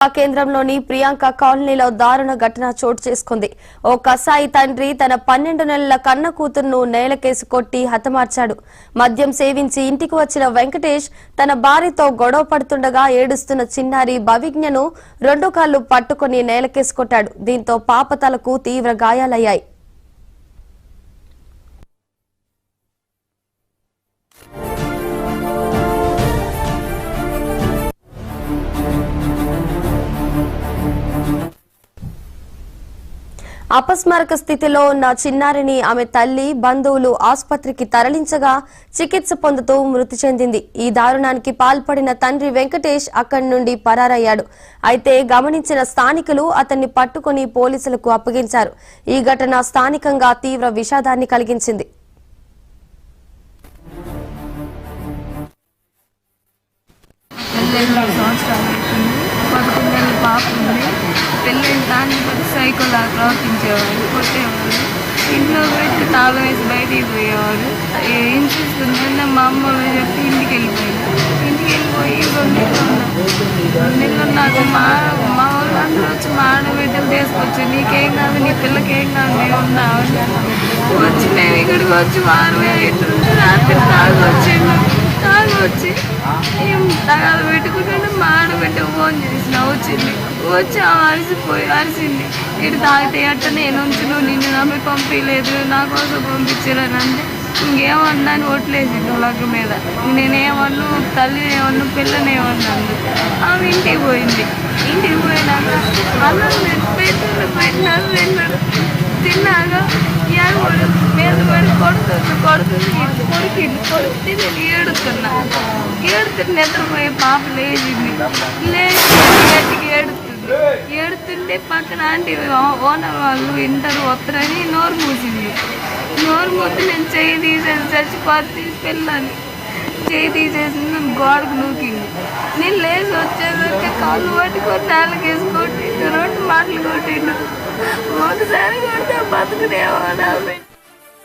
కేంద్రంలోని ప్రియాంక కాలనీలో దారుణ ఘటన చోటు చేసుకుంది. ఓ కసాయి తండ్రి తన 12 నెలల కన్న కూతురును నేలకేసి కొట్టి హతమార్చాడు. మద్యం సేవించి ఇంటికి వచ్చిన వెంకటేష్ తన భార్యతో గొడవ పడుతుండగా ఏడుస్తున్న చిన్నారి భవిజ్ఞను 2 కాళ్లు పట్టుకుని నేలకేసి కొట్టాడు. దీంతో పాప తలకు తీవ్ర గాయాలయ్యాయి. అపస్మారక స్థితిలో ఉన్న చిన్నారిని ఆమె తల్లి, బంధువులు ఆసుపత్రికి తరలించగా చికిత్స పొందుతూ మృతి చెందింది. ఈ దారుణానికి పాల్పడిన తండ్రి వెంకటేష్ అక్కడి నుండి పరారయ్యాడు. అయితే గమనించిన స్థానికులు అతన్ని పట్టుకుని పోలీసులకు అప్పగించారు. ఈ ఘటన స్థానికంగా తీవ్ర విషాదాన్ని కలిగించింది. పెళ్ళైన దాన్ని బట్టి సైకోలా ప్రవర్తించేవాడు, కొట్టేవాడు, ఇంట్లో పెట్టి తాళం వేసి బయటికి పోయేవాడు. ఏం చూస్తుందంటే మా అమ్మ చెప్పి ఇంటికి వెళ్ళిపోయాడు. ఇంటికి వెళ్ళిపోయి 2 నెలలు నాకు మా వాళ్ళందరూ వచ్చి మా ఆడబిడ్డలు తీసుకొచ్చి నీకేం కాదు, నీ పిల్లకేం కాదు, మేము ఉన్నావు వచ్చి మేము ఇక్కడికి వచ్చి వారమే రాత్రి తాగొచ్చి ఏం తగాదు పెట్టుకుంటే మా ఆడబిడ్డ ఫోన్ చేసిన వచ్చి అరిసింది. ఇటు తాగితే అట్ట నేను ఉంచును, నిన్ను నమ్మి పంపించలేదు, నా కోసం పంపించారని అంటే ఇంకేమన్నా అని ఒట్లేసింది వాళ్ళ మీద. నేనేమన్నా తల్లి ఏమన్నా పిల్లనేమన్నాను. ఆమె ఇంటికి పోయింది. ఇంటికి పోయినాక అన్నం పెట్టినారు తిన్నాక ఏడవాడు మీద పడి కొడుతుంది కొడితే నేను ఏడుతున్నా నిద్రపోయే పాప లేచింది. లేచి ఏడుతుంటే పక్కన ఆంటీ ఓనర్ వాళ్ళు ఇంటర్ వస్తారని నోరు మూసింది. నోరు మూసి నేను చెయ్యి తీసేసి చచ్చిపోతే పిల్లని చెయ్యి తీసేసి నన్ను గోడకు నూకింది. నేను లేచి వచ్చేసరికి కాళ్ళు పట్టుకొని నాలుగేసి కొట్టిండు, 2 మాటలు కొట్టిండు. ఒకసారి కొడితే బతుకునేవాడు.